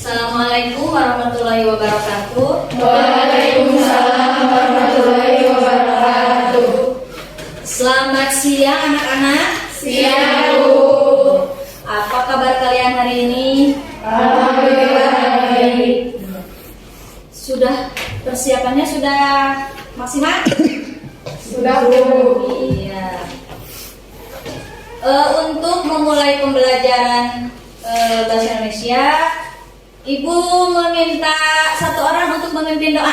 Assalamualaikum warahmatullahi wabarakatuh. Waalaikumsalam warahmatullahi wabarakatuh. Selamat siang anak-anak. Siang, Bu. Apa kabar kalian hari ini? Alhamdulillah baik. Sudah persiapannya sudah maksimal? Sudah, Bu. Iya. Untuk memulai pembelajaran bahasa Indonesia, Ibu meminta satu orang untuk memimpin doa.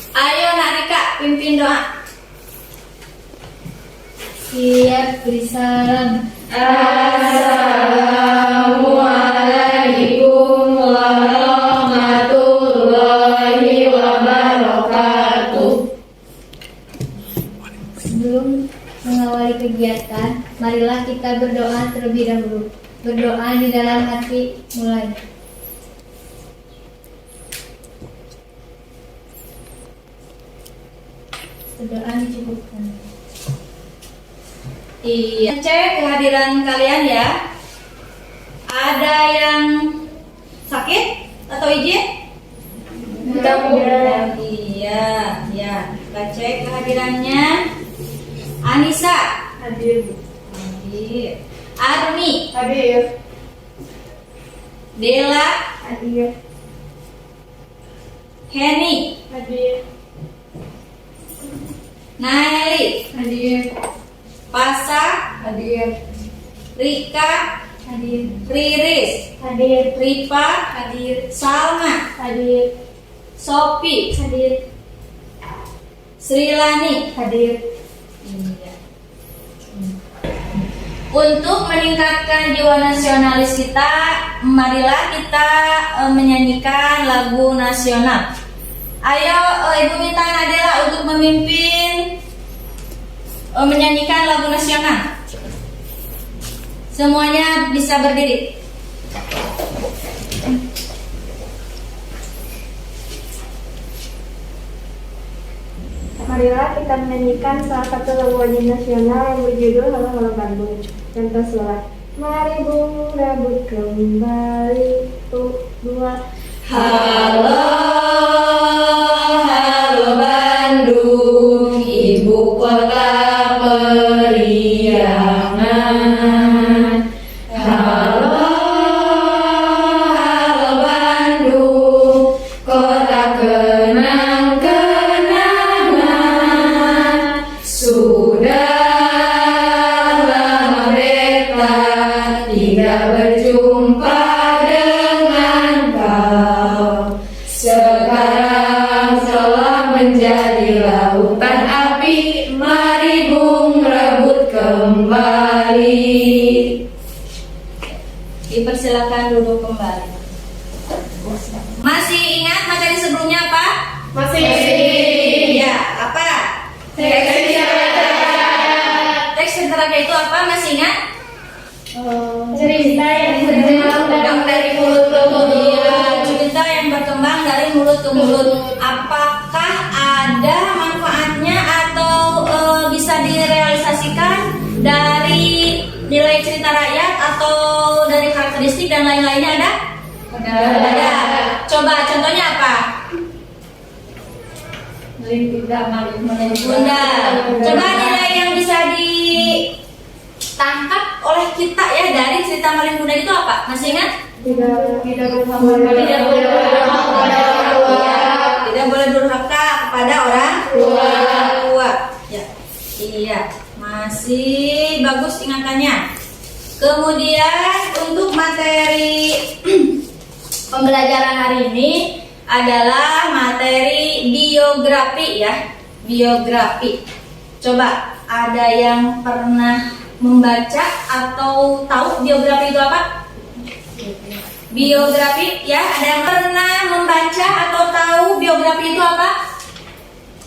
Ayo Nak Rika, pimpin doa. Siap, beri salam. Assalamualaikum warahmatullahi wabarakatuh. Sebelum mengawali kegiatan, marilah kita berdoa terlebih dahulu. Berdoa di dalam hati, mulai. Berdoa dicukupkan. Iya. Cek kehadiran kalian ya. Ada yang sakit atau izin? Tidak, Bu. Iya, ya. Kita cek kehadirannya. Anissa. Hadir, Bu. Hadir. Armi. Hadir. Dela. Hadir. Henny. Hadir. Naeli. Hadir. Pasa. Hadir. Rika. Hadir. Riris. Hadir. Ripa. Hadir. Salma. Hadir. Sopi. Hadir. Srilani. Hadir. Iya. Untuk meningkatkan jiwa nasionalis kita, marilah kita menyanyikan lagu nasional. Ayo, Ibu minta Nadela untuk memimpin menyanyikan lagu nasional. Semuanya bisa berdiri. Marilah kita menyanyikan salah satu lagu wajib nasional yang berjudul Halo Halo Bandung. Contoh selawat. Mari bung rambut kembali. Dua. Halo, halo Bandung, ibu kota periangan. Halo, halo Bandung, kota kenang-kenangan. Sudah lama beta tidak berjumpa dengan kau. Sekarang telah menjadi lautan api, mari bung rebut kembali. Dipersilakan duduk kembali. Masih ingat materi sebelumnya apa? Masih. Ya, apa? Teks Teks tentara itu apa? Masih ingat? Cerita yang Berkembang dari mulut ke mulut. Iya, cerita yang berkembang dari mulut ke mulut. Apakah ada manfaatnya atau bisa direalisasikan dari nilai cerita rakyat atau dari karakteristik dan lain-lainnya ada? Ada. Coba contohnya apa? Bunda. Coba nilai yang bisa ditangkap oleh kita ya dari cerita Malin Bunda itu apa? Masih ingat? tidak berhamba Tidak boleh durhaka kepada orang tua. Tidak boleh durhaka kepada orang tua. Ya. Iya, masih bagus ingatannya. Kemudian untuk materi pembelajaran hari ini adalah materi biografi ya. Biografi. Coba ada yang pernah membaca atau tahu biografi itu apa? Biografi ya, ada yang pernah membaca atau tahu biografi itu apa?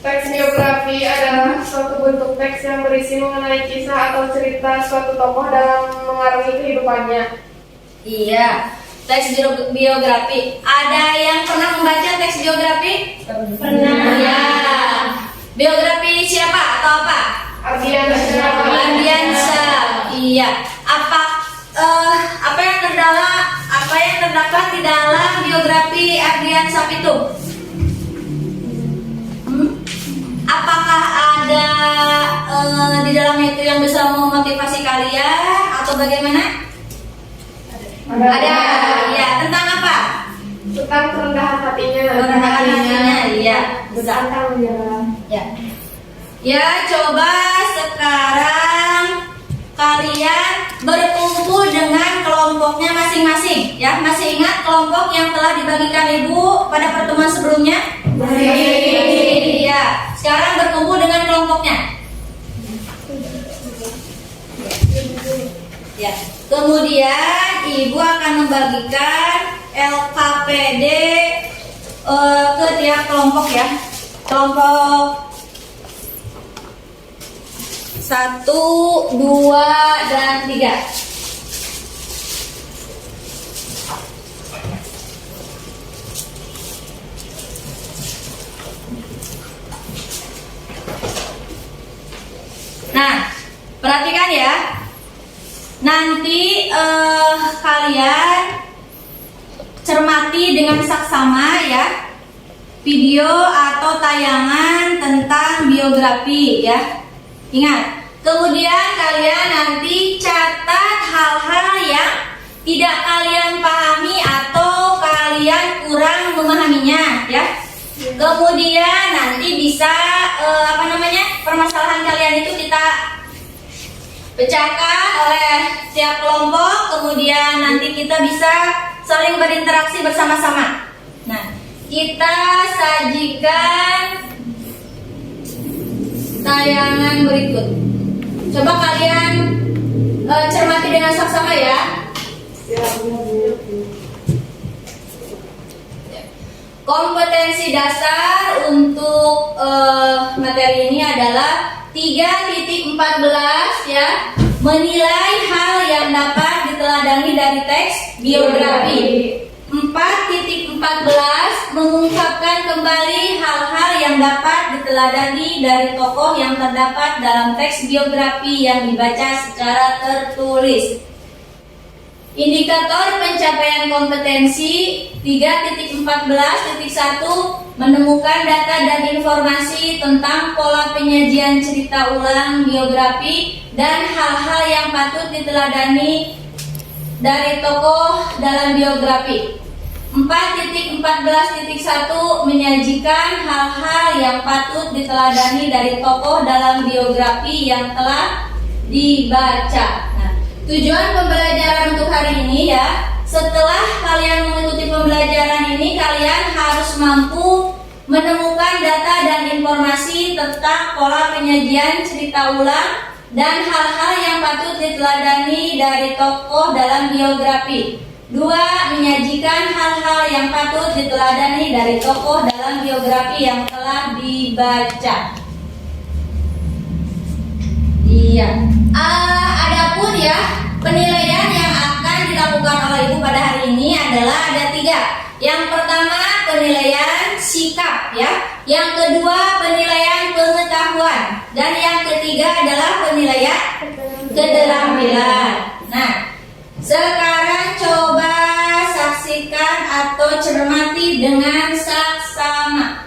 Teks biografi adalah suatu bentuk teks yang berisi mengenai kisah atau cerita suatu tokoh dalam mengarungi kehidupannya. Iya, teks biografi. Ada yang pernah membaca teks biografi? Pernah. Ya. Biografi siapa atau apa? Ardiansyah. Ardiansyah. Iya. Apa yang kalian saat itu? Apakah ada di dalamnya itu yang bisa memotivasi kalian atau bagaimana? Ada. Ya, tentang apa? Tentang kerendahan hatinya. Kerendahan hatinya, iya. Bertantang menyerah. Ya. Ya, coba sekarang kalian berkumpul dengan kelompoknya masing-masing. Ya, masih ingat kelompok yang telah dibagikan Ibu pada pertemuan sebelumnya? Masih. Ya, sekarang berkumpul dengan kelompoknya. Ya. Kemudian Ibu akan membagikan LKPD ke tiap kelompok ya. Kelompok 1, 2, dan 3. Nah, perhatikan ya. Nanti kalian cermati dengan saksama ya video atau tayangan tentang biografi ya. Ingat, kemudian kalian nanti catat hal-hal yang tidak kalian pahami atau kalian kurang memahaminya ya. Kemudian nanti bisa permasalahan kalian itu kita pecahkan oleh setiap kelompok, kemudian nanti kita bisa saling berinteraksi bersama-sama. Nah, kita sajikan tayangan berikut. Coba kalian cermati dengan saksama ya. Kompetensi dasar untuk materi ini adalah 3.14 ya. Menilai hal yang dapat diteladani dari teks biografi. 4.14 mengungkapkan kembali hal-hal yang dapat diteladani dari tokoh yang terdapat dalam teks biografi yang dibaca secara tertulis. Indikator pencapaian kompetensi 3.14.1 menemukan data dan informasi tentang pola penyajian cerita ulang biografi dan hal-hal yang patut diteladani dari tokoh dalam biografi. 4.14.1 menyajikan hal-hal yang patut diteladani dari tokoh dalam biografi yang telah dibaca. Nah, tujuan pembelajaran untuk hari ini ya, setelah kalian mengikuti pembelajaran ini, kalian harus mampu menemukan data dan informasi tentang pola penyajian cerita ulang dan hal-hal yang patut diteladani dari tokoh dalam biografi. 2. Menyajikan hal-hal yang patut diteladani dari tokoh dalam biografi yang telah dibaca. Iya. Adapun ya, penilaian yang akan dilakukan oleh Ibu pada hari ini adalah ada 3. Yang pertama penilaian sikap ya. Yang kedua penilaian pengetahuan. Dan yang ketiga adalah penilaian keterampilan. Nah, sekarang coba saksikan atau cermati dengan saksama.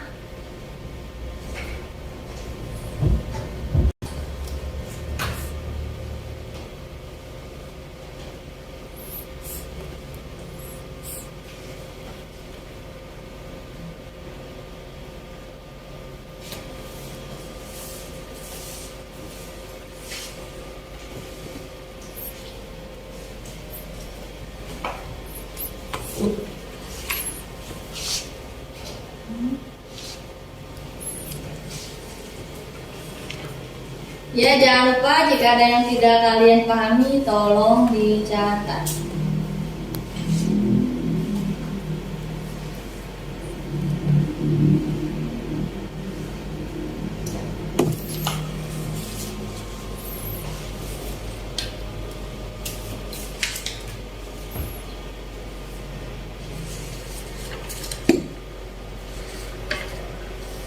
Ya, jangan lupa jika ada yang tidak kalian pahami, tolong dicatat.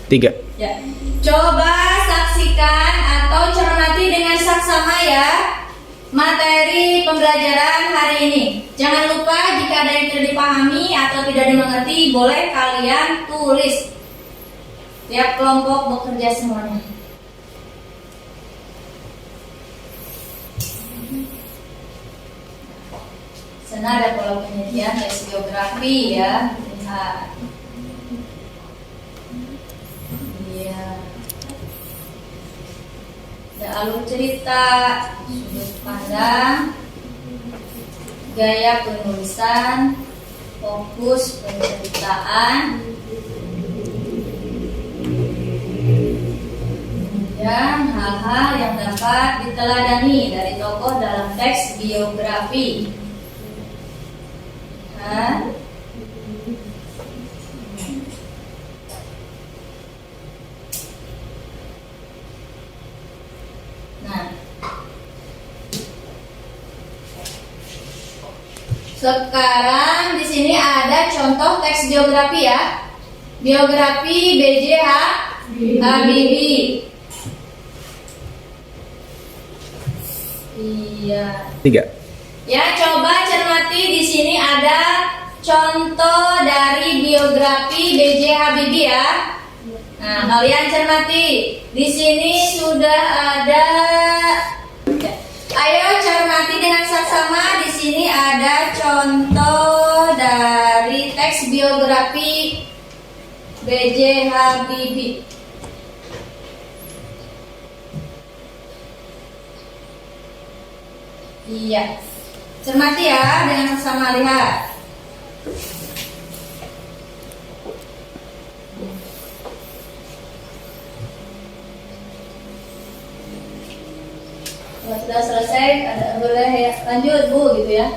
Tiga. Ya, coba saksikan atau cermati dengan saksama ya materi pembelajaran hari ini. Jangan lupa jika ada yang tidak dipahami atau tidak dimengerti, boleh kalian tulis. Tiap kelompok bekerja semuanya. Sana ada pola penyajian teks geografi ya. Lihat. Iya. Ada alur cerita, sudut pandang, gaya penulisan, fokus penceritaan, kemudian hal-hal yang dapat diteladani dari tokoh dalam teks biografi. Nah, sekarang di sini ada contoh teks biografi ya. Biografi B.J. Habibie. Iya. 3. Ya, coba cermati di sini ada contoh dari biografi B.J. Habibie ya. Nah, kalian cermati. Di sini sudah ada. Ayo cermati dengan saksama. Di sini ada contoh dari teks biografi B.J. Habibie. Iya. Cermati ya dengan saksama, lihat. Kalau sudah selesai, boleh ya, lanjut Bu gitu ya.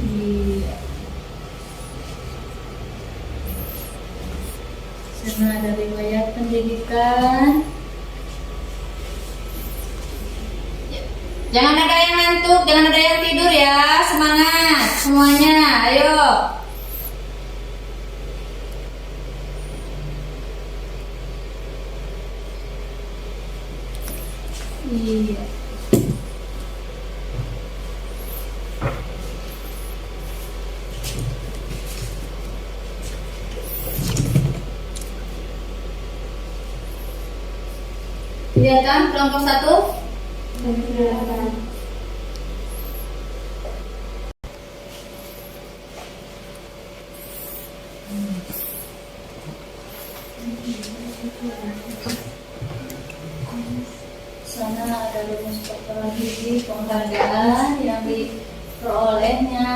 Iya. Sana ada riwayat pendidikan. Jangan ada yang ngantuk, jangan ada yang tidur ya. Semangat semuanya, ayo. Iya. Lihat kan kelompok 1. Sana ada rumus pertemuan gizi, penghargaan yang diperolehnya.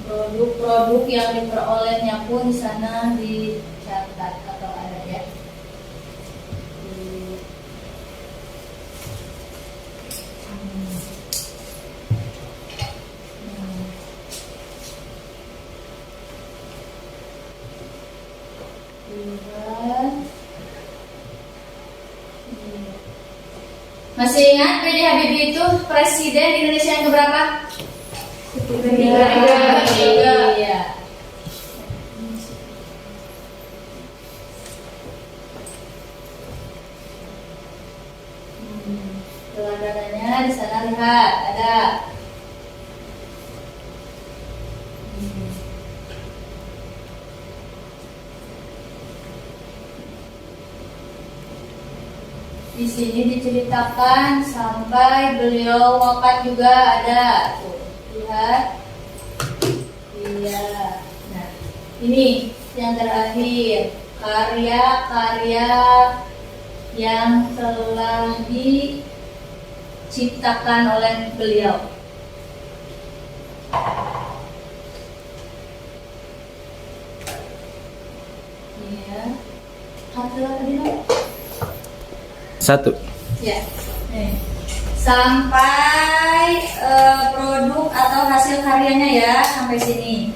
Produk-produk yang diperolehnya pun di sana dicatat atau ada ya. Masih ingat B.J. Habibie itu presiden Indonesia yang keberapa? Ketiga. Iya. Teladanannya di sana lihat ada. Di sini diceritakan sampai beliau wafat juga ada. Tuh, lihat. Iya. Nah, ini yang terakhir, karya-karya yang telah diciptakan oleh beliau. Iya. Hasil tadi 1. ya. Sampai produk atau hasil karyanya ya, sampai sini.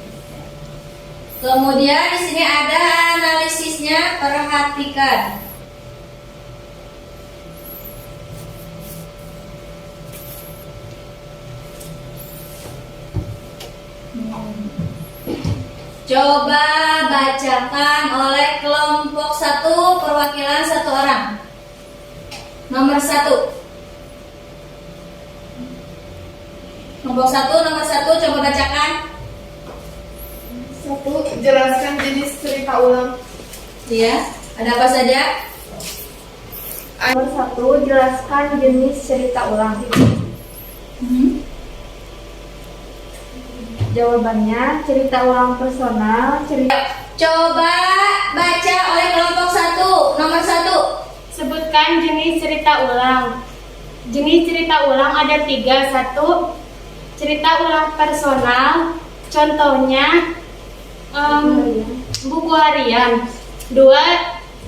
Kemudian di sini ada analisisnya, perhatikan. Coba baca dibacakan oleh kelompok 1 perwakilan 1 orang. Nomor 1. Kelompok 1 nomor 1 coba bacakan. 1. Jelaskan jenis cerita ulang. Iya, ada apa saja? Nomor 1, jelaskan jenis cerita ulang. Jawabannya, cerita ulang personal, cerita. Coba baca oleh kelompok 1 nomor 1. Sebutkan jenis cerita ulang. Jenis cerita ulang ada 3. 1. Cerita ulang personal, contohnya buku harian. 2.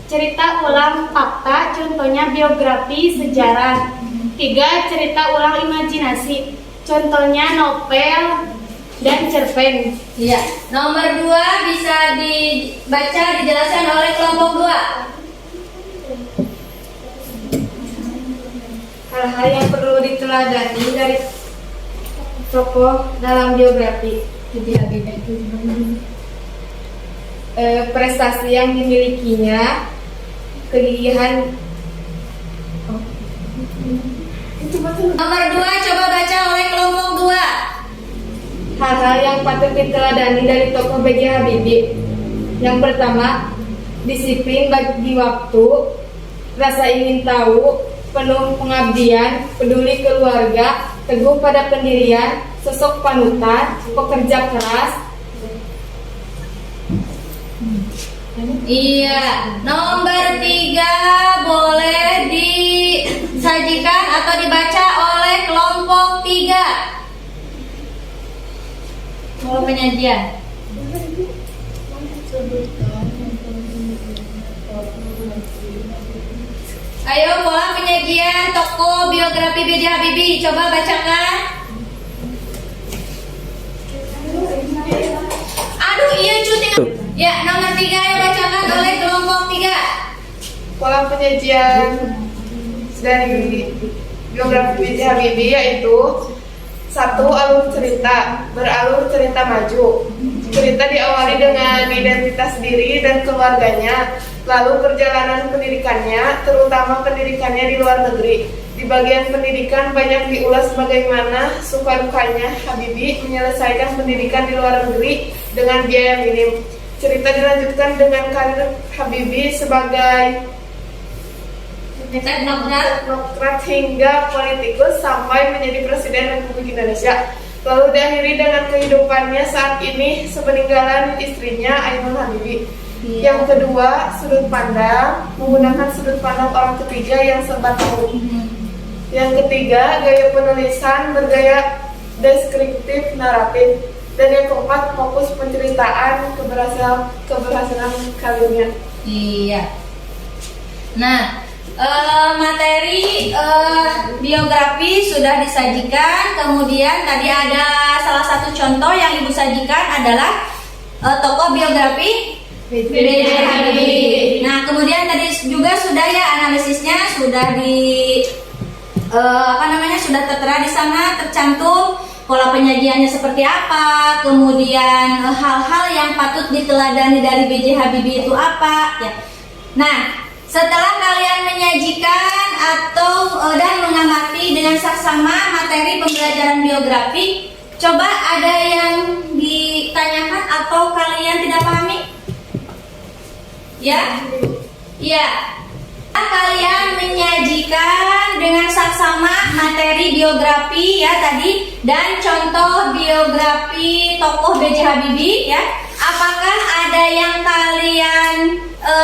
Cerita ulang fakta, contohnya biografi, sejarah. 3. Cerita ulang imajinasi, contohnya novel dan cerpen. Iya. Nomor 2 bisa dibaca dijelaskan oleh kelompok 2. Hal-hal yang perlu diteladani dari tokoh dalam biografi. Prestasi yang dimilikinya, kegigihan. Nomor 2 coba baca oleh kelompok 2. Hal-hal yang patut diteladani dari tokoh B.J. Habibie. Yang pertama, disiplin bagi waktu, rasa ingin tahu, penuh pengabdian, peduli keluarga, teguh pada pendirian, sosok panutan, pekerja keras. Iya. Nomor 3 boleh disajikan atau dibaca oleh kelompok 3. Pola penyajian. Ayo, pola penyajian tokoh biografi B.J. Habibie, coba bacakan. Aduh, iya cuti. Ya, nomor 3 yang bacakan oleh kelompok 3. Pola penyajian dari biografi B.J. Habibie yaitu 1. Alur cerita, beralur cerita maju. Cerita diawali dengan identitas diri dan keluarganya, lalu perjalanan pendidikannya, terutama pendidikannya di luar negeri. Di bagian pendidikan banyak diulas bagaimana suka dukanya Habibie menyelesaikan pendidikan di luar negeri dengan biaya minim. Cerita dilanjutkan dengan karir Habibie sebagai teknokrat hingga politikus sampai menjadi Presiden Republik Indonesia. Lalu diakhiri dengan kehidupannya saat ini sepeninggalan istrinya Ainun Habibie. Yang kedua, sudut pandang, menggunakan sudut pandang orang ketiga yang serba tahu. Yang ketiga, gaya penulisan bergaya deskriptif naratif. Dan yang keempat, fokus penceritaan keberhasilan karirnya. Iya. Nah, materi biografi sudah disajikan. Kemudian tadi ada salah satu contoh yang Ibu sajikan adalah tokoh biografi B.J. Habibie. Nah, kemudian tadi juga sudah ya analisisnya sudah sudah tertera di sana, tercantum pola penyajiannya seperti apa, kemudian hal-hal yang patut diteladani dari B.J. Habibie itu apa ya. Nah, setelah kalian menyajikan atau dan mengamati dengan saksama materi pembelajaran biografi, coba ada yang ditanyakan atau kalian tidak pahami? Ya? Ya. Kalian menyajikan dengan saksama materi biografi ya tadi dan contoh biografi tokoh B.J. Habibie ya. Apakah ada yang kalian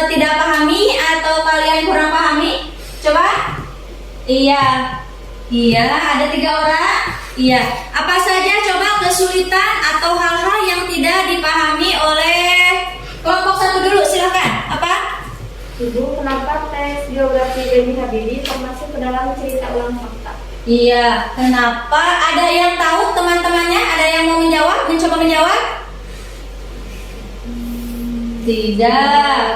tidak pahami atau kalian kurang pahami? Coba. Iya. Iya, ada 3 orang. Iya. Apa saja coba kesulitan atau hal-hal yang tidak dipahami oleh kelompok 1 dulu, silakan. Apa? Ibu, kenapa teks biografi B.J. Habibie termasuk ke dalam cerita ulang fakta? Iya, kenapa? Ada yang tahu teman-temannya? Ada yang mau menjawab? Mencoba menjawab? Tidak.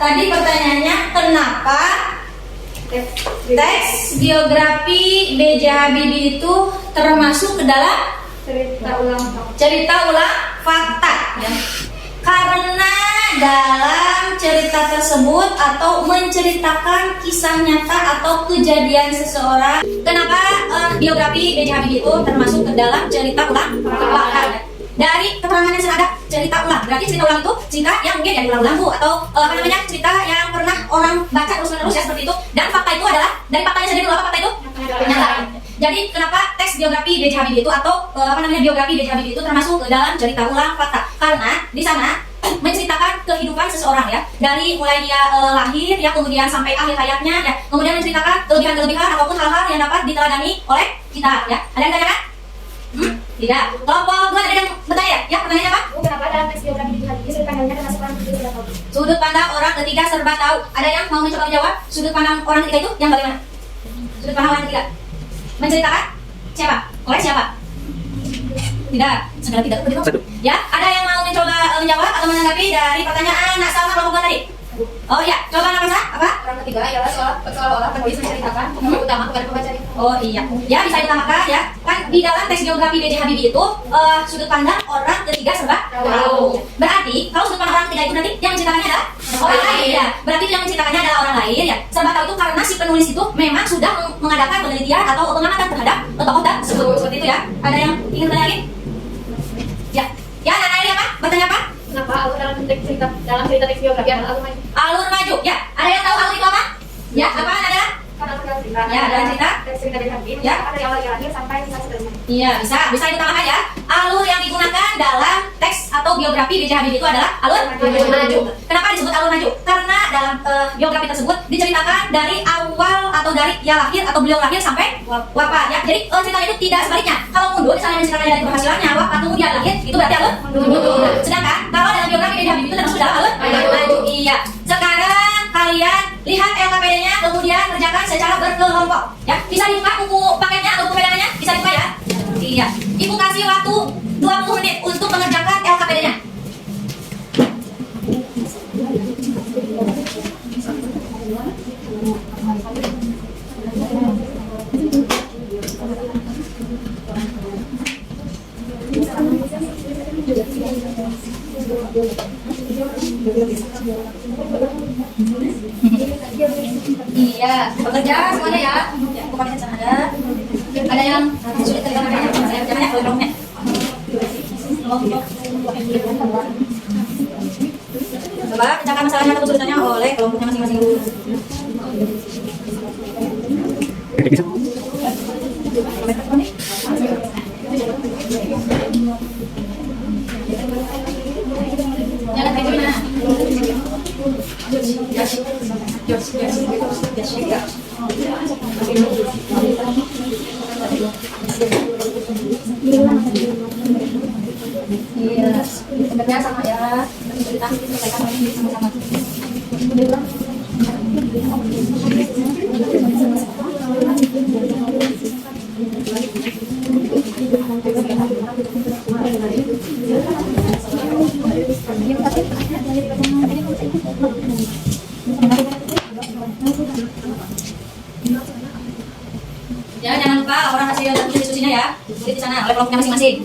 Tadi pertanyaannya kenapa teks biografi B.J. Habibie itu termasuk ke dalam Cerita ulang fakta. cerita ulang fakta ya. Karena dalam cerita tersebut atau menceritakan kisah nyata atau kejadian seseorang. Kenapa biografi B.J. Habibie itu termasuk ke dalam cerita ulang? Dari keterangan yang sudah ada, cerita ulang. Berarti cerita ulang itu cerita yang mungkin yang diulang-ulang Bu, atau cerita yang pernah orang baca terus-menerus ya, seperti itu. Dan fakta itu adalah dari faktanya sendiri dulu, apa fakta itu? Nyata. Jadi kenapa teks biografi B.J. Habibie itu atau biografi B.J. Habibie itu termasuk ke dalam cerita ulang fakta? Karena di sana menceritakan kehidupan seseorang ya, dari mulai dia lahir ya, kemudian sampai akhir hayatnya ya, kemudian menceritakan kelebihan-kelebihan ataupun hal-hal yang dapat diteladani oleh kita ya. Ada yang tanyakan? Tidak. Kelompok dua ada yang bertanya ya? Pertanyaannya apa? Kenapa dalam teks biografi B.J. Habibie sudut pandangnya termasuk orang ketiga serba tahu? Sudut pandang orang ketiga serba tahu. Ada yang mau mencoba menjawab? Sudut pandang orang ketiga itu yang bagaimana? Sudut pandang orang ketiga menceritakan siapa? Oleh siapa? Tidak. Segala tidak. Ya, ada yang mau mencoba menjawab atau menanggapi dari pertanyaan Nak Salma kelompok dua tadi? Oh iya, coba Nak Salma apa? Orang ketiga ialah seolah-olah penulis menceritakan peran utama kepada pembacanya. Oh iya, ya bisa ditambahkan ya. Kan di dalam teks biografi B.J. Habibie itu sudut pandang orang ketiga serba tahu. Berarti kalau sudut pandang orang ketiga itu nanti yang menceritakannya adalah orang lain ya. Berarti yang menceritakannya adalah orang lain ya. Serba tahu itu karena si penulis itu memang sudah mengadakan penelitian atau pengamatan terhadap tokoh tersebut. Seperti itu ya. Ada yang ingin bertanya lagi? Ya, ya Nana ini apa? Bertanya apa? Kenapa alur dalam cerita teks biografi adalah alur maju? Alur maju. Ya, ada yang tahu alur itu apa? Ya, apa ada? Karena dalam cerita. Ya, dalam cerita. Teks cerita B.J. Habibie Ya. menceritakan dari awal dia lahir sampai kisah sebenarnya. Iya, bisa ditambahkan ya. Alur yang digunakan dalam teks atau biografi B.J. Habibie itu adalah alur maju. Kenapa disebut alur maju? Karena dalam biografi tersebut diceritakan dari awal atau dari ia lahir atau beliau lahir sampai wafat ya. Jadi ceritanya itu tidak sebaliknya. Kalau mundur misalnya menceritakan dari keberhasilannya, wafat, kemudian lahir, itu berarti alur mundur. Sedangkan kalau dalam biografi B.J. Habibie itu termasuk dalam alur maju. Iya. Sekarang kalian lihat LKPD-nya, kemudian kerjakan secara berkelompok ya. Bisa dibuka buku paketnya atau buku pegangannya, bisa dibuka ya. Iya. Ibu kasih waktu 20 menit untuk mengerjakan LKPD-nya. Iya, bekerja semuanya ya. Ya, bukan sana ada. Ada yang sulit terjemahkannya, saya terjemahnya kelompoknya. Coba pecahkan masalahnya atau kesulitannya oleh kelompoknya masing-masing dulu. Jangan kayak gimana? Iya, sebenarnya sama ya. Kita selesaikan lagi sama-sama. Ya, jangan lupa laporan hasil diskusinya ya. Di sana oleh kelompoknya masing-masing.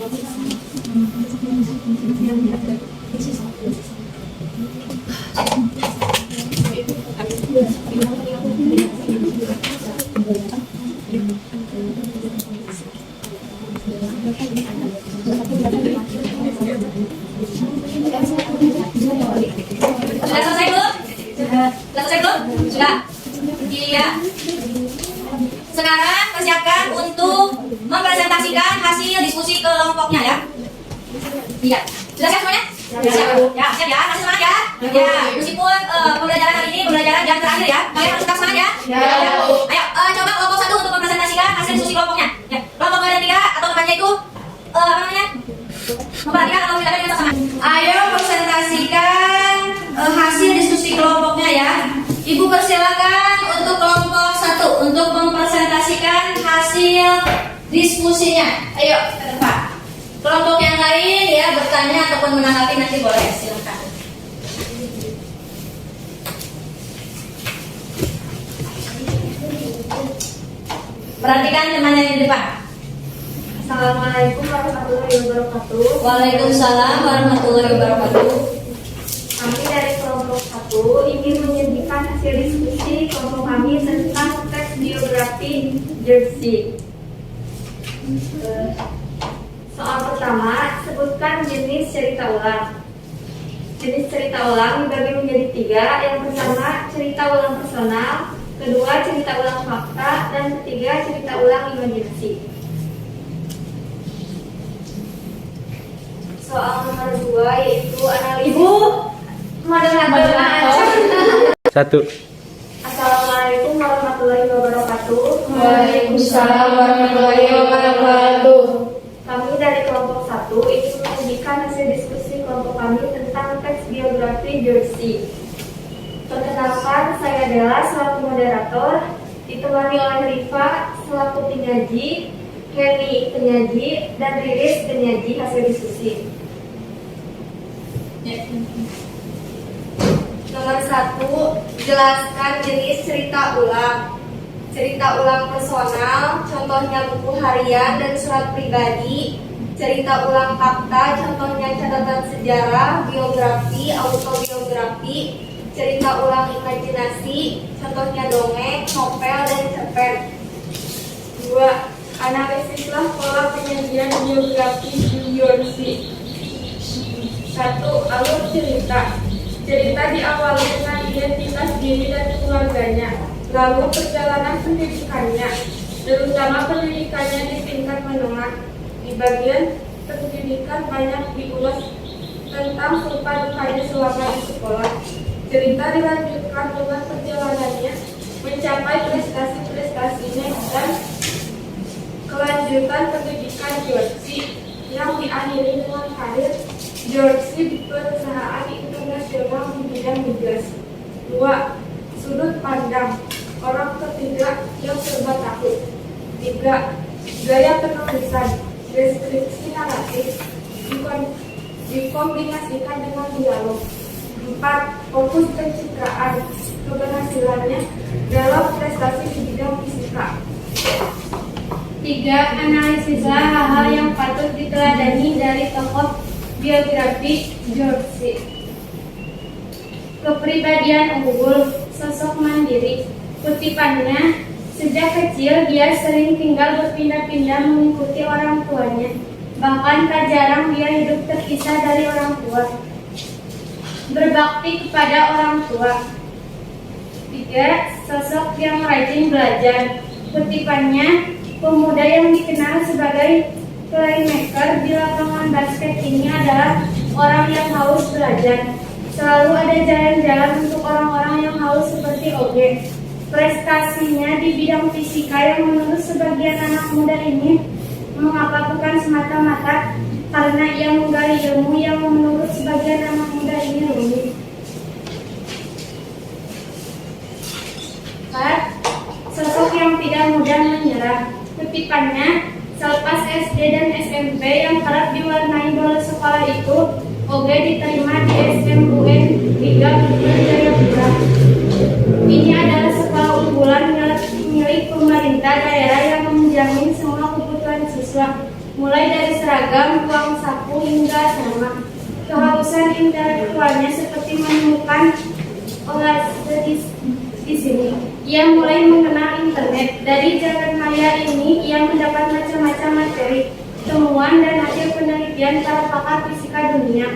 Sudah selesai belum? Sudah selesai belum? Sudah. Iya. Sekarang persiapkan untuk mempresentasikan hasil diskusi kelompoknya ya. Iya. Sudah siap semuanya? Siap. Ya, siap ya. Masih semangat ya? Ya. Meskipun pembelajaran hari ini pembelajaran jam terakhir ya. Kalian harus tetap semangat ya? Ya. Ayo, coba kelompok 1 untuk mempresentasikan hasil diskusi kelompoknya. Ya. Kelompok 2 dan 3 atau temannya itu apa namanya? Memperhatikan atau tidak dengan sama. Ayo presentasikan hasil diskusi kelompoknya ya. Ibu persilakan untuk kelompok 1 untuk mempresentasikan hasil diskusinya. Ayo ke depan. Kelompok yang lain ya bertanya ataupun menanggapi nanti boleh, silakan. Perhatikan temannya di depan. Assalamualaikum warahmatullahi wabarakatuh. Waalaikumsalam warahmatullahi wabarakatuh. Kami dari hasil diskusi kelompok kami tentang teks biografi Jersey. Soal pertama, sebutkan jenis cerita ulang. Jenis cerita ulang dibagi menjadi 3. Yang pertama, cerita ulang personal. Kedua, cerita ulang fakta. Dan ketiga, cerita ulang imajinasi. Soal nomor 2 yaitu analisis. Ibu, moderator. 1. Assalamualaikum warahmatullahi wabarakatuh. Waalaikumsalam warahmatullahi wabarakatuh. Kami dari kelompok 1 ingin menyajikan hasil diskusi kelompok kami tentang teks biografi Jersey. Perkenalkan, saya Della selaku moderator, ditemani oleh Rifa selaku penyaji, Henny penyaji, dan Riris penyaji hasil diskusi. Nomor 1, jelaskan jenis cerita ulang. Cerita ulang personal, contohnya buku harian dan surat pribadi. Cerita ulang fakta, contohnya catatan sejarah, biografi, autobiografi. Cerita ulang imajinasi, contohnya dongeng, novel, dan cerpen. 2. Analisislah pola penyajian biografi Jersey. 1. Alur cerita. Cerita diawali dengan identitas diri dan keluarganya, lalu perjalanan pendidikannya, terutama pendidikannya di tingkat menengah. Di bagian pendidikan banyak diulas tentang suka dukanya selama di sekolah. Cerita dilanjutkan dengan perjalanannya mencapai prestasi-prestasinya dan kelanjutan pendidikan Jersey yang diakhiri dengan karir Jersey di perusahaan internasional di bidang migrasi. 2. Sudut pandang orang ketiga yang serba tahu. 3. Gaya penulisan, deskripsi naratif dikombinasikan dengan dialog. 4. Fokus pencitraan, keberhasilannya dalam prestasi di bidang fisika. 3. Analisislah hal-hal yang patut diteladani dari tokoh biografi Jersey. Kepribadian unggul, sosok mandiri. Kutipannya, sejak kecil dia sering tinggal berpindah-pindah mengikuti orang tuanya. Bahkan tak jarang dia hidup terpisah dari orang tua. Berbakti kepada orang tua. 3. Sosok yang rajin belajar. Kutipannya, pemuda yang dikenal sebagai playmaker di lapangan basket ini adalah orang yang haus belajar. Selalu ada jalan-jalan untuk orang-orang yang haus seperti Oge. Prestasinya di bidang fisika yang menurut sebagian anak muda ini mengapa bukan semata-mata karena ia menggali ilmu yang menurut sebagian anak muda ini rumit. 4. Sosok yang tidak mudah menyerah. Kutipannya, selepas SD dan SMP yang kerap diwarnai bola sekolah itu, Oge diterima di SMUN 3 Jayapura. Ini adalah sekolah unggulan milik pemerintah daerah yang menjamin semua kebutuhan siswa, mulai dari seragam, uang saku hingga asrama. Kehausan intelektualnya seperti menemukan olahraga di sini. Ia mulai mengenal internet. Dari jalan maya ini, ia mendapat macam-macam materi, temuan dan hasil penelitian para pakar fisika dunia.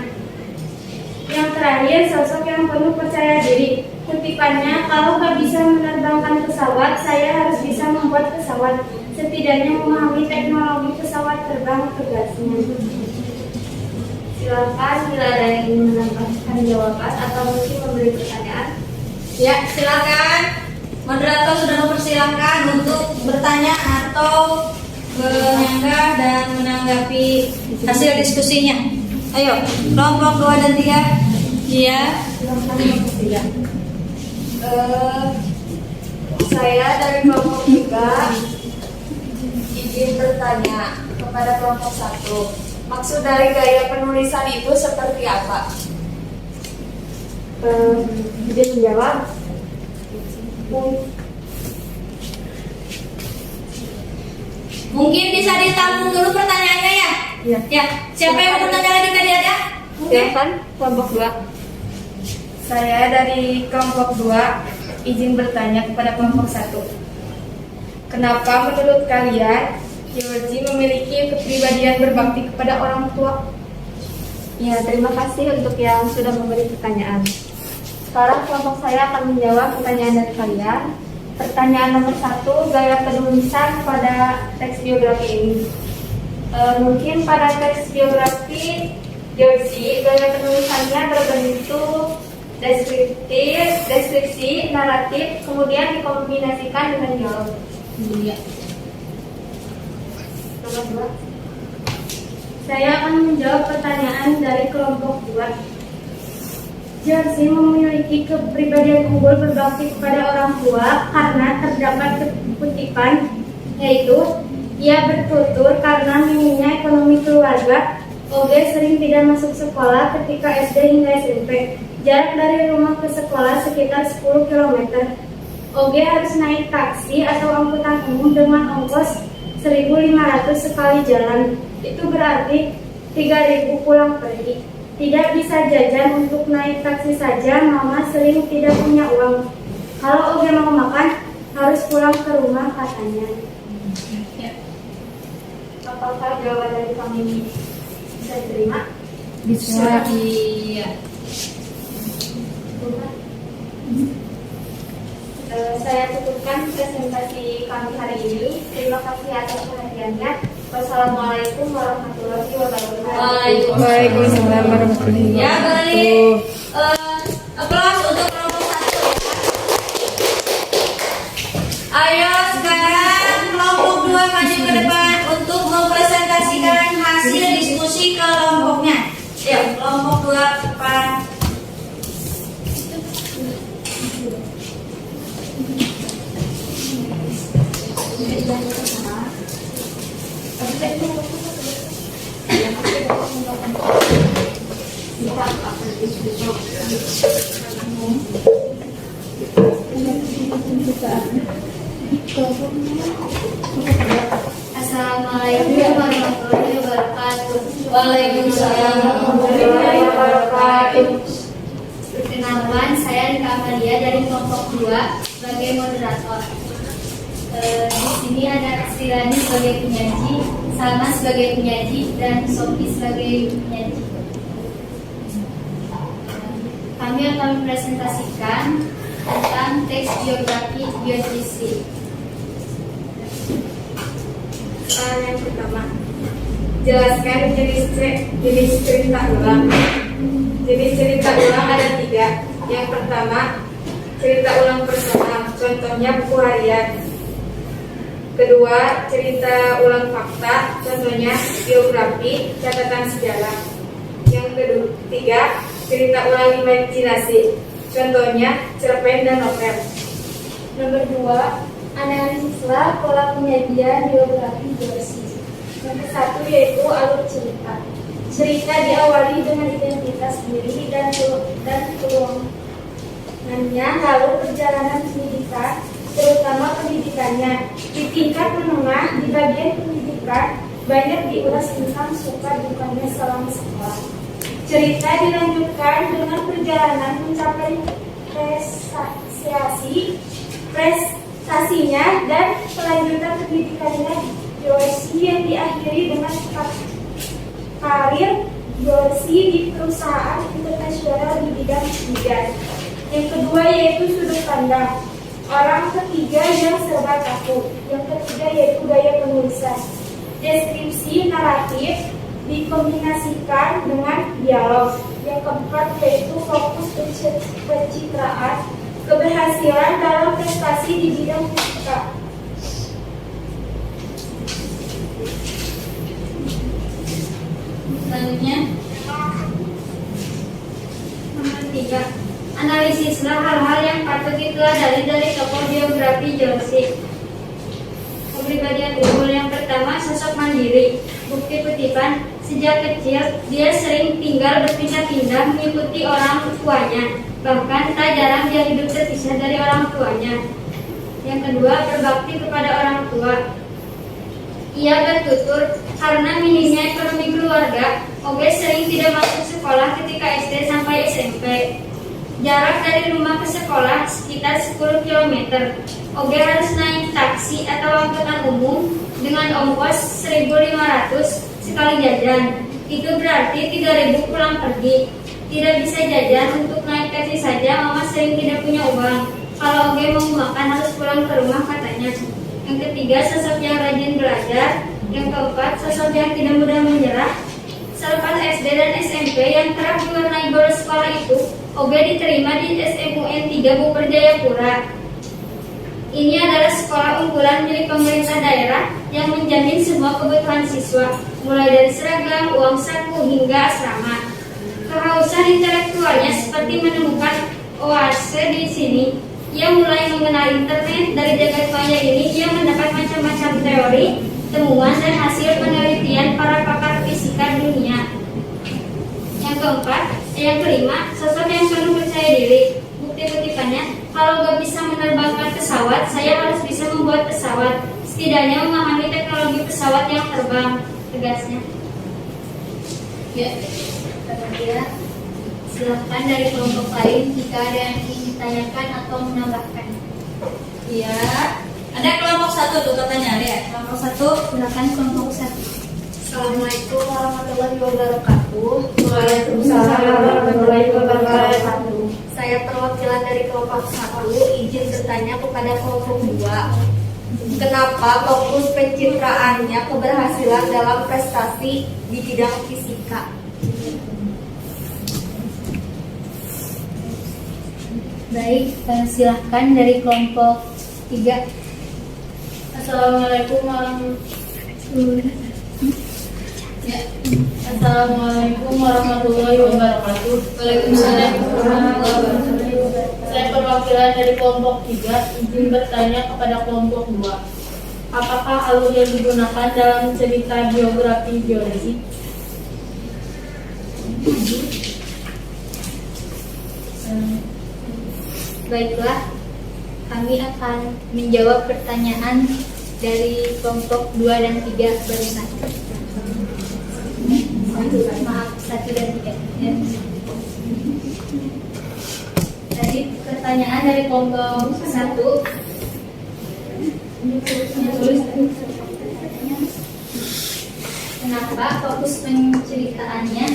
Yang terakhir, sosok yang penuh percaya diri. Kutipannya, kalau gak bisa menerbangkan pesawat, saya harus bisa membuat pesawat. Setidaknya memahami teknologi pesawat terbang tugasnya. Silakan bila ada yang ingin menambahkan jawaban atau mungkin memberi pertanyaan. Ya, silakan. Moderator sudah mempersilahkan untuk bertanya atau menyanggah dan menanggapi hasil diskusinya. Ayo, kelompok 2 dan 3. Iya. Saya dari kelompok 3 izin bertanya kepada kelompok 1. Maksud dari gaya penulisan itu seperti apa? Izin menjawab. Mungkin bisa ditampung dulu pertanyaannya ya. Iya. Ya, siapa yang mau bertanya lagi tadi ada? Silakan kelompok 2. Saya dari kelompok 2 izin bertanya kepada kelompok 1. Kenapa menurut kalian Georgie memiliki kepribadian berbakti kepada orang tua? Ya, terima kasih untuk yang sudah memberi pertanyaan. Sekarang kelompok saya akan menjawab pertanyaan dari kalian. Pertanyaan nomor 1, gaya penulisan pada teks biografi ini. Mungkin pada teks biografi Georgie, gaya penulisannya berbentuk deskripsi, naratif, kemudian dikombinasikan dengan dialog. Iya. Nomor 2, saya akan menjawab pertanyaan dari kelompok 2. Georgie memiliki kepribadian unggul berbakti kepada orang tua karena terdapat kutipan, yaitu ia bertutur karena minimnya ekonomi keluarga. Oge sering tidak masuk sekolah ketika SD hingga SMP. Jarak dari rumah ke sekolah sekitar 10 km. Oge harus naik taksi atau angkutan umum dengan ongkos 1.500 sekali jalan. Itu berarti 3.000 pulang pergi. Tidak bisa jajan, untuk naik taksi saja mama sering tidak punya uang. Kalau Oge mau makan harus pulang ke rumah katanya. Apakah jawaban dari kami bisa diterima? Bisa. Iya. Saya tutupkan presentasi kami hari ini. Terima kasih atas perhatiannya. Wassalamualaikum warahmatullahi wabarakatuh. Waalaikumsalam warahmatullahi Ya, beri wabarakatuh. aplaus untuk kelompok 1 ya. Ayo sekarang kelompok 2 maju ke depan untuk mempresentasikan hasil diskusi kelompoknya. Yuk, kelompok 2 ke depan. Assalamualaikum warahmatullahi wabarakatuh. Waalaikumsalam warahmatullahi wabarakatuh. Perkenalkan, saya Rika Amalia dari kelompok 2 sebagai moderator. Di sini ada Sirani sebagai penyaji, Salma sebagai penyaji, dan Sofi sebagai penyaji. Kami akan mempresentasikan tentang teks biografi Georgie. Yang pertama, jelaskan jenis cerita ulang. Jenis cerita ulang ada 3. Yang pertama, cerita ulang personal, contohnya buku harian. Kedua, cerita ulang fakta, contohnya biografi, catatan sejarah. Yang ketiga, cerita ulang imajinasi, contohnya cerpen dan novel. Nomor 2, analisislah pola penyajian biografi Georgie. Nomor 1 yaitu alur cerita. Cerita diawali dengan identitas diri dan peluangannya, lalu perjalanan pendidikan, terutama pendidikannya. Di tingkat menengah, di bagian pendidikan, banyak diulas tentang suka dukanya selama sekolah. Cerita dilanjutkan dengan perjalanan mencapai prestasinya dan kelanjutan pendidikannya Georgie yang diakhiri dengan karir Georgie di perusahaan internasional di bidang bidan. Yang kedua yaitu sudut pandang. Orang ketiga yang serba takut. Yang ketiga yaitu gaya penulisan. Deskripsi naratif dikombinasikan dengan dialog. Yang keempat yaitu fokus pencitraan, keberhasilan dalam prestasi di bidang fisika. Selanjutnya, Nomor 3, analisislah hal-hal yang patut diteladani dari tokoh biografi Georgie. Kepribadian unggul yang pertama, sosok mandiri. Bukti kutipan, sejak kecil dia sering tinggal berpindah-pindah mengikuti orang tuanya. Bahkan tak jarang dia hidup terpisah dari orang tuanya. Yang kedua, berbakti kepada orang tua. Ia bertutur karena minimnya ekonomi keluarga, Oge sering tidak masuk sekolah ketika SD sampai SMP. Jarak dari rumah ke sekolah sekitar 10 km. Oge harus naik taksi atau angkutan umum dengan ongkos 1.500 sekali jajan. Itu berarti 3.000 pulang pergi. Tidak bisa jajan, untuk naik taksi saja mama sering tidak punya uang. Kalau Oge mau makan harus pulang ke rumah katanya. Yang ketiga, sosok yang rajin belajar. Yang keempat, sosok yang tidak mudah menyerah. Selepas SD dan SMP yang kerap diwarnai bolos sekolah itu, Oge diterima di SMUN 3 Bogor Jayapura. Ini adalah sekolah unggulan milik pemerintah daerah yang menjamin semua kebutuhan siswa, mulai dari seragam, uang saku, hingga asrama. Kehausan intelektualnya seperti menemukan oase di sini. Ia mulai mengenal internet. Dari jagat maya ini ia mendapat macam-macam teori, temuan, dan hasil penelitian para pakar fisika dunia. Yang kelima, sosok yang penuh percaya diri. Bukti kutipannya, kalau gak bisa menerbangkan pesawat, saya harus bisa membuat pesawat. Setidaknya memahami teknologi pesawat yang terbang, tegasnya. Ya, kemudian silahkan dari kelompok lain jika ada yang ingin ditanyakan atau menambahkan. Iya, ada kelompok 1 tuh katanya, lihat kelompok 1, silakan kelompok 1. Assalamualaikum warahmatullahi wabarakatuh. Waalaikumsalam warahmatullahi wabarakatuh. Saya perwakilan dari kelompok 1 izin bertanya kepada kelompok 2. Kenapa fokus pencitraannya keberhasilan dalam prestasi di bidang fisika? Baik, silahkan dari kelompok 3. Assalamualaikum warahmatullahi Assalamualaikum warahmatullahi wabarakatuh. Waalaikumsalam warahmatullahi wabarakatuh. Saya perwakilan dari kelompok 3 izin bertanya kepada kelompok 2. Apakah alur yang digunakan dalam cerita biografi geologi? Baiklah, kami akan menjawab pertanyaan dari kelompok 2 dan 3 barusan. Maaf, 1 dan 3 ya. Tadi pertanyaan dari kelompok 1. Kenapa fokus penceritaannya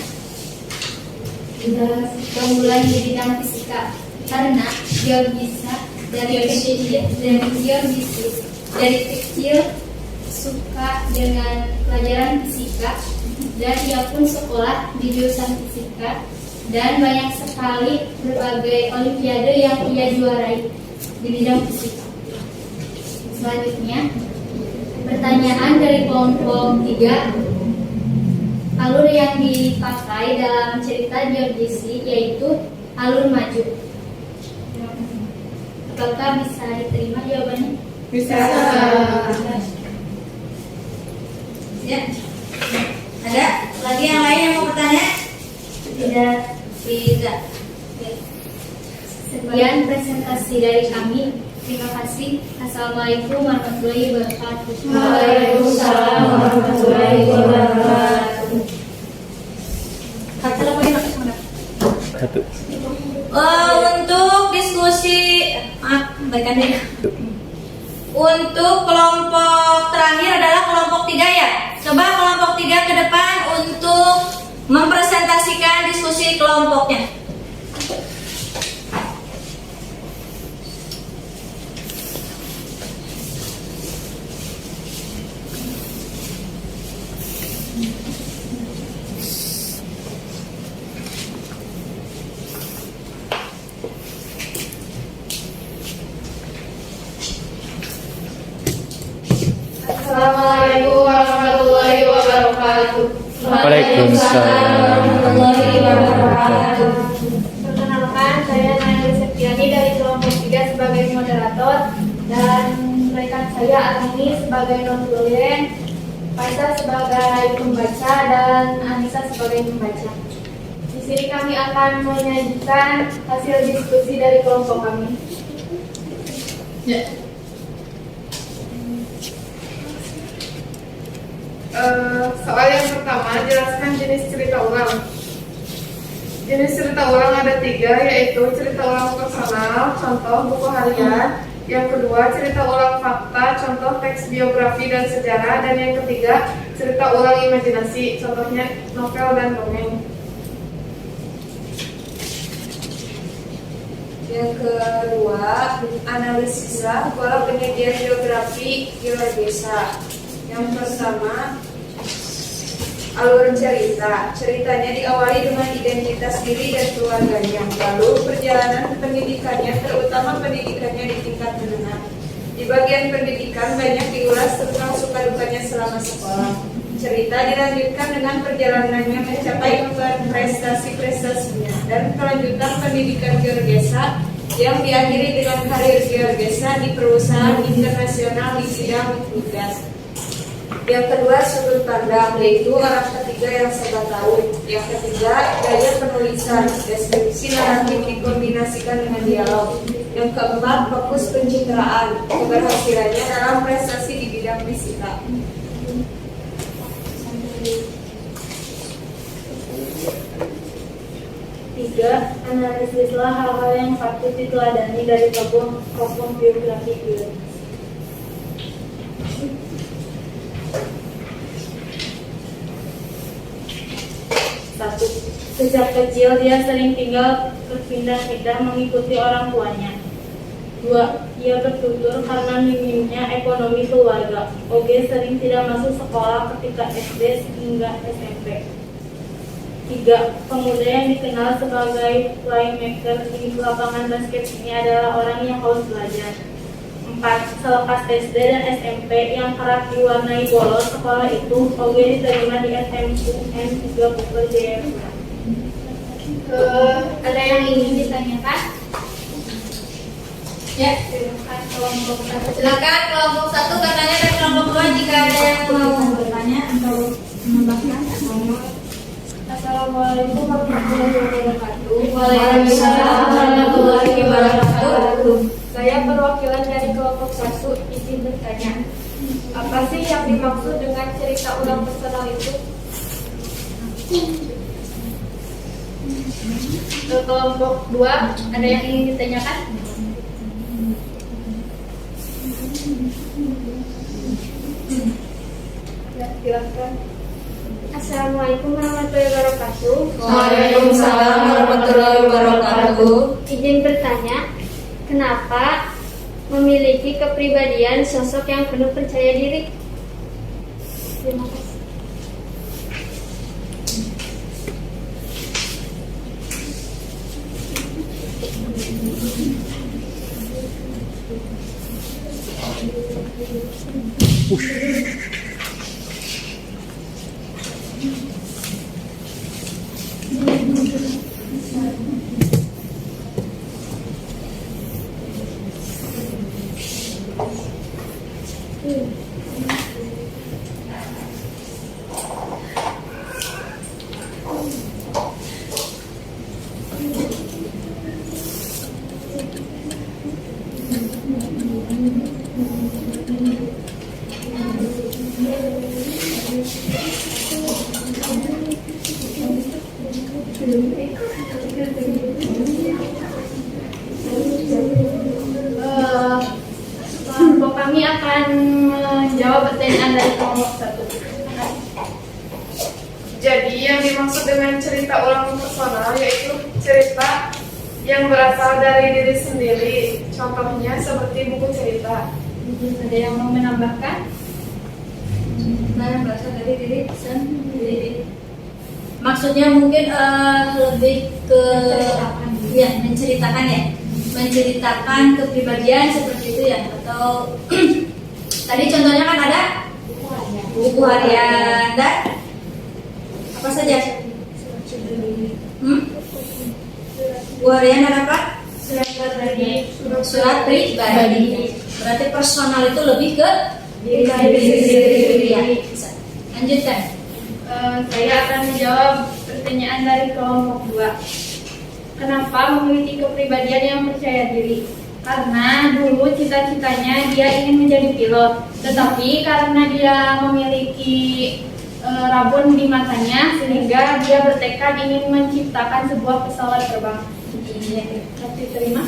mulai di bidang fisika? Karena dia bisa dari kecil suka dengan pelajaran fisika, dan dia pun sekolah di jurusan fisika, dan banyak sekali berbagai olimpiade yang ia juarai di bidang fisika. Selanjutnya, pertanyaan dari kelompok 3. Alur yang dipakai dalam cerita geodesi yaitu alur maju. Apakah bisa diterima jawabannya? Bisa. Ya. Ada lagi yang lain yang mau bertanya? Tidak. Tidak. Ya. Sekian presentasi dari kami. Terima kasih. Assalamualaikum warahmatullahi wabarakatuh. Waalaikumsalam warahmatullahi wabarakatuh. Satu. Untuk diskusi, baikkan deh. Untuk kelompok terakhir adalah kelompok 3 ya. Coba kelompok 3 ke depan untuk mempresentasikan diskusi kelompoknya. Assalamualaikum warahmatullahi wabarakatuh. Waalaikumsalam warahmatullahi wabarakatuh. Perkenalkan, saya Nayli Septiani dari kelompok 3 sebagai moderator, dan rekan saya Arni sebagai non-tulen, Faisal sebagai pembaca, dan Anissa sebagai pembaca. Di sini kami akan menyajikan hasil diskusi dari kelompok kami. Ya. Soal yang pertama, jelaskan jenis cerita ulang. Jenis cerita ulang ada 3, yaitu cerita ulang personal, contoh buku harian. Yang kedua, cerita ulang fakta, contoh teks biografi dan sejarah. Dan yang ketiga, cerita ulang imajinasi, contohnya novel dan dongeng. Yang kedua, analisislah pola penyajian geografi GeoGesa. Yang pertama, alur cerita. Ceritanya diawali dengan identitas diri dan keluarganya. Lalu perjalanan pendidikannya, terutama pendidikannya di tingkat menengah. Di bagian pendidikan banyak diulas tentang suka dukanya selama sekolah. Cerita dilanjutkan dengan perjalanannya mencapai prestasi-prestasinya dan kelanjutan pendidikan GeoGesa yang diakhiri dengan karir GeoGesa di perusahaan internasional di bidang migas. Yang kedua, sudut pandang, yaitu orang ketiga yang serba tahu. Yang ketiga, gaya penulisan, deskripsi naratif dikombinasikan dengan dialog. Yang keempat, fokus pencitraan, keberhasilannya dalam prestasi di bidang fisika. Tiga, analisislah hal-hal yang patut diteladani dari tokoh biografi beliau. Satu, sejak kecil dia sering tinggal berpindah-pindah mengikuti orang tuanya. Dua, ia bertutur karena minimnya ekonomi keluarga. Oge sering tidak masuk sekolah ketika SD hingga SMP. Tiga, pemuda yang dikenal sebagai playmaker di lapangan basket ini adalah orang yang haus belajar. 4. Selepas SD dan SMP yang kerap diwarnai bolos sekolah itu, Oge diterima di SMUN 3 Bogor Jayapura. Ada yang ingin ditanyakan? Ya, silakan kelompok 1 katanya dan kelompok 2 jika ada yang mau bertanya atau menambahkan. Assalamualaikum warahmatullahi wabarakatuh. Waalaikumsalam warahmatullahi wabarakatuh. Saya perwakilan dari kelompok 1 izin bertanya. Apa sih yang dimaksud dengan cerita ulang personal itu? Ke kelompok 2, ada yang ingin ditanyakan? Ya, silakan. Assalamualaikum warahmatullahi wabarakatuh. Waalaikumsalam warahmatullahi wabarakatuh. Izin bertanya, kenapa memiliki kepribadian sosok yang penuh percaya diri? Terima kasih. Kelompok kami akan menjawab pertanyaan dari kelompok 1. Jadi yang dimaksud dengan cerita ulang personal yaitu cerita yang berasal dari diri sendiri. Contohnya seperti buku cerita. Ada yang mau menambahkan? Nah, berasal dari diri sendiri. Maksudnya mungkin lebih ke ya menceritakan ya, menceritakan kepribadian seperti itu ya, atau tadi contohnya kan ada buku harian dan apa saja? Buku harian dan apa? Surat pribadi. Berarti personal itu lebih ke diri sendiri ya. Bisa. Lanjutkan. Saya akan menjawab pertanyaan dari kelompok 2. Kenapa memiliki kepribadian yang percaya diri? Karena dulu cita-citanya dia ingin menjadi pilot, tetapi karena dia memiliki rabun di matanya sehingga dia bertekad ingin menciptakan sebuah pesawat terbang. Nanti terima.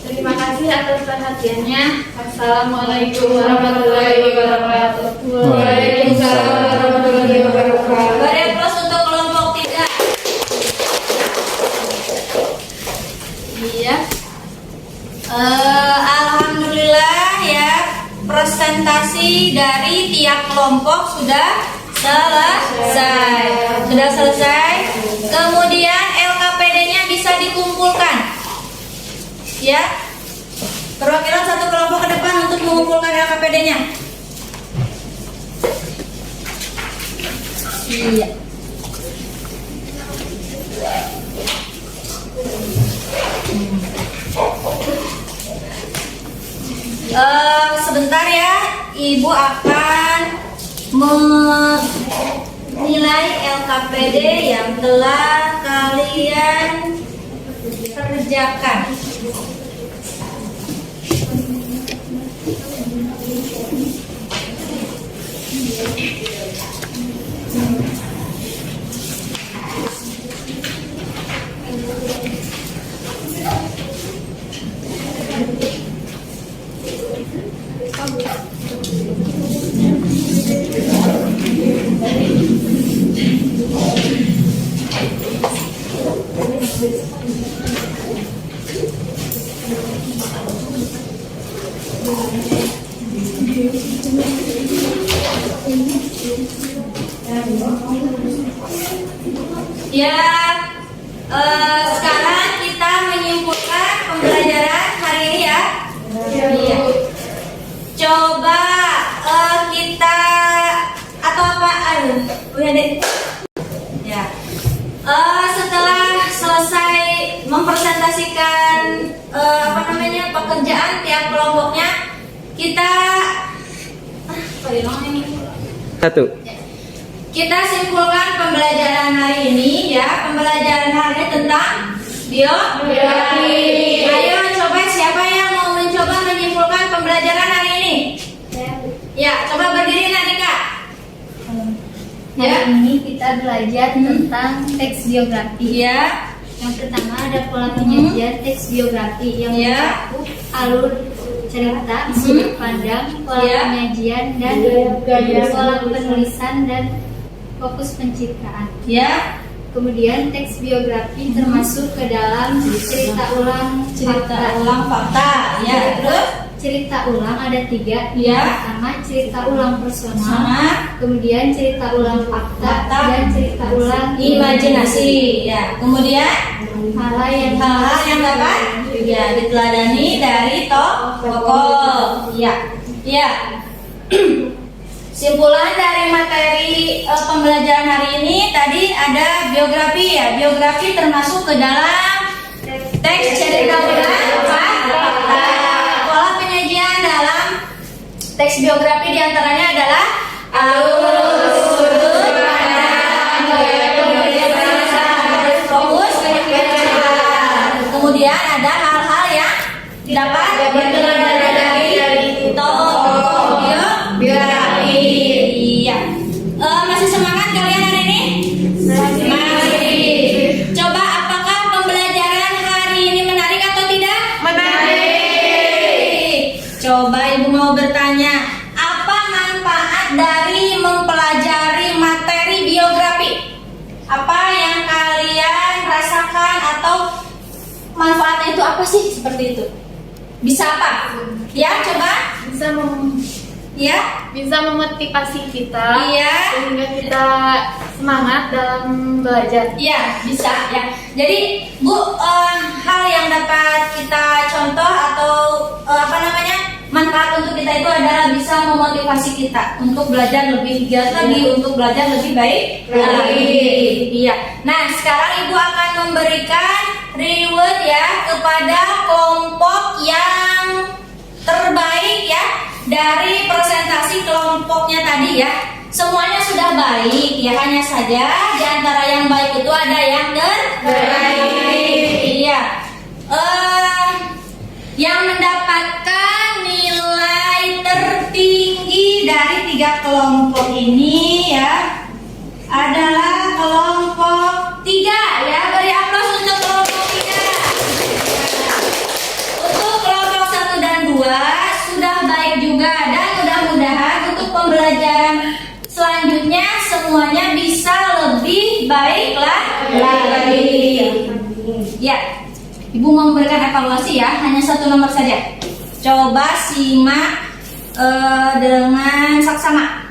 Terima kasih atas perhatiannya. Assalamualaikum warahmatullahi wabarakatuh. Waalaikumsalam warahmatullahi wabarakatuh. Beri plus untuk kelompok 3. Iya. Alhamdulillah ya, presentasi dari tiap kelompok sudah selesai. Kemudian LKPD-nya bisa dikumpulkan. Ya. Perwakilan satu kelompok ke depan untuk mengumpulkan LKPD-nya. Iya. Sebentar ya, Ibu akan menilai LKPD yang telah kalian kerjakan. Ya, sekarang kita menyimpulkan pembelajaran hari ini ya. Iya. Coba kita atau apa? Udah deh. Ya. Setelah selesai mempresentasikan pekerjaan tiap kelompoknya, kita Satu. Kita simpulkan pembelajaran hari ini ya. Pembelajaran hari ini tentang biografi. Ayo coba, siapa yang mau mencoba menyimpulkan pembelajaran hari ini? Ya, coba berdiri nanti Kak. Hari ini kita belajar tentang teks biografi. Ya. Yang pertama ada pola penyajian teks biografi. Yang satu alur cerita, sudut pandang, pola penyajian dan pola penulisan dan fokus pencitraan. Ya. Kemudian teks biografi termasuk ke dalam cerita ulang fakta. Ya. Terus cerita ulang ada 3. Ya. Yang pertama cerita ulang personal, sama kemudian cerita ulang fakta, dan cerita ulang imajinasi. Ya. Kemudian hal-hal yang dapat ya diteladani dari tokoh. Ya. Ya. Simpulan dari materi pembelajaran hari ini tadi ada biografi ya. Biografi termasuk ke dalam teks cerita ulang fakta. Pola penyajian dalam teks biografi diantaranya adalah alur, sudut pandang, kemudian fokus pencitraan. Kemudian ada hal-hal yang dapat diteladani dari tokoh biografi. Iya. Masih semangat kalian hari ini? Masih. Coba apakah pembelajaran hari ini menarik atau tidak? Menarik. Coba Ibu mau bertanya, apa manfaat dari mempelajari materi biografi? Apa yang kalian rasakan atau manfaatnya itu apa sih? Seperti itu. Bisa apa? Ya, coba. Bisa memotivasi kita, Iya. sehingga kita semangat dalam belajar. Iya, bisa ya. Jadi Bu, hal yang dapat kita contoh atau manfaat untuk kita itu adalah bisa memotivasi kita untuk belajar lebih giat lagi, untuk belajar lebih baik lagi. Iya. Nah, sekarang Ibu akan memberikan reward ya kepada kelompok yang terbaik ya dari presentasi kelompoknya tadi ya. Semuanya sudah baik ya, hanya saja di antara yang baik itu ada yang terbaik. Iya. Yang mendapatkan nilai dari 3 kelompok ini ya adalah kelompok 3 ya. Beri aplaus untuk kelompok 3. Untuk kelompok 1 dan 2 sudah baik juga, dan mudah-mudahan untuk pembelajaran selanjutnya semuanya bisa lebih baik lagi. Ya, Ibu mau memberikan evaluasi ya, hanya 1 nomor saja. Coba simak dengan saksama.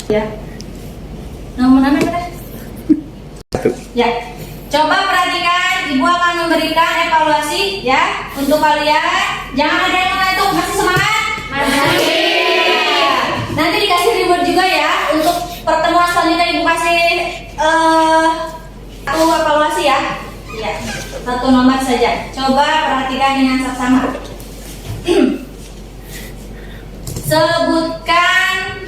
Ya. Nomor berapa? 1. Ya. Coba perhatikan, Ibu akan memberikan evaluasi ya untuk kalian. Jangan ada yang mengantuk, masih semangat? Masih. Nanti dikasih reward juga ya untuk pertemuan selanjutnya. Ibu kasih satu evaluasi ya. Ya, 1 nomor saja. Coba perhatikan dengan saksama. Sebutkan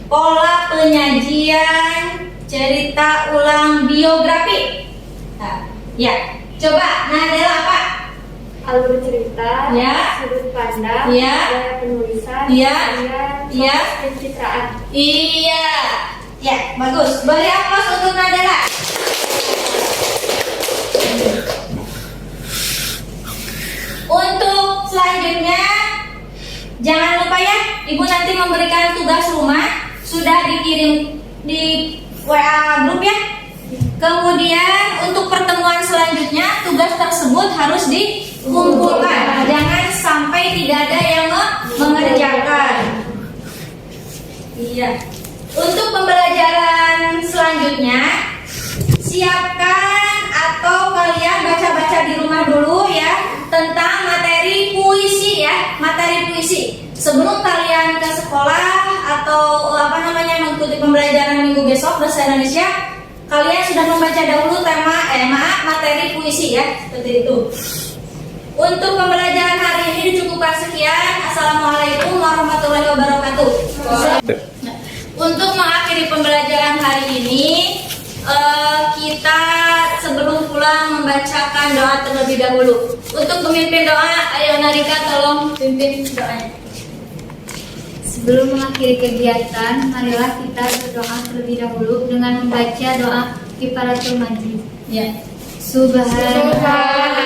pola penyajian cerita ulang biografi. Nah, ya, coba Nadela apa? Alur cerita, Ya. sudut pandang, Ya. gaya penulisan, Ya. ya, Ya. pencitraan. Iya. Ya, bagus. Beri aplaus untuk Nadela. Untuk selanjutnya, jangan lupa ya, Ibu nanti memberikan tugas rumah, sudah dikirim di WA grup ya. Kemudian untuk pertemuan selanjutnya, tugas tersebut harus dikumpulkan. Jangan sampai tidak ada yang mengerjakan. Iya. Untuk pembelajaran selanjutnya, siapkan atau kalian baca-baca di rumah dulu ya tentang materi puisi ya, materi puisi. Sebelum kalian ke sekolah atau mengikuti pembelajaran minggu besok bahasa Indonesia, kalian sudah membaca dahulu materi puisi ya, seperti itu. Untuk pembelajaran hari ini dicukupkan sekian. Assalamualaikum warahmatullahi wabarakatuh. Untuk mengakhiri pembelajaran hari ini, kita sebelum pulang membacakan doa terlebih dahulu. Untuk pemimpin doa, ayo Narika tolong pimpin doanya. Sebelum mengakhiri kegiatan, marilah kita berdoa terlebih dahulu dengan membaca doa Kifaratul Majid. Ya. Subhanallah.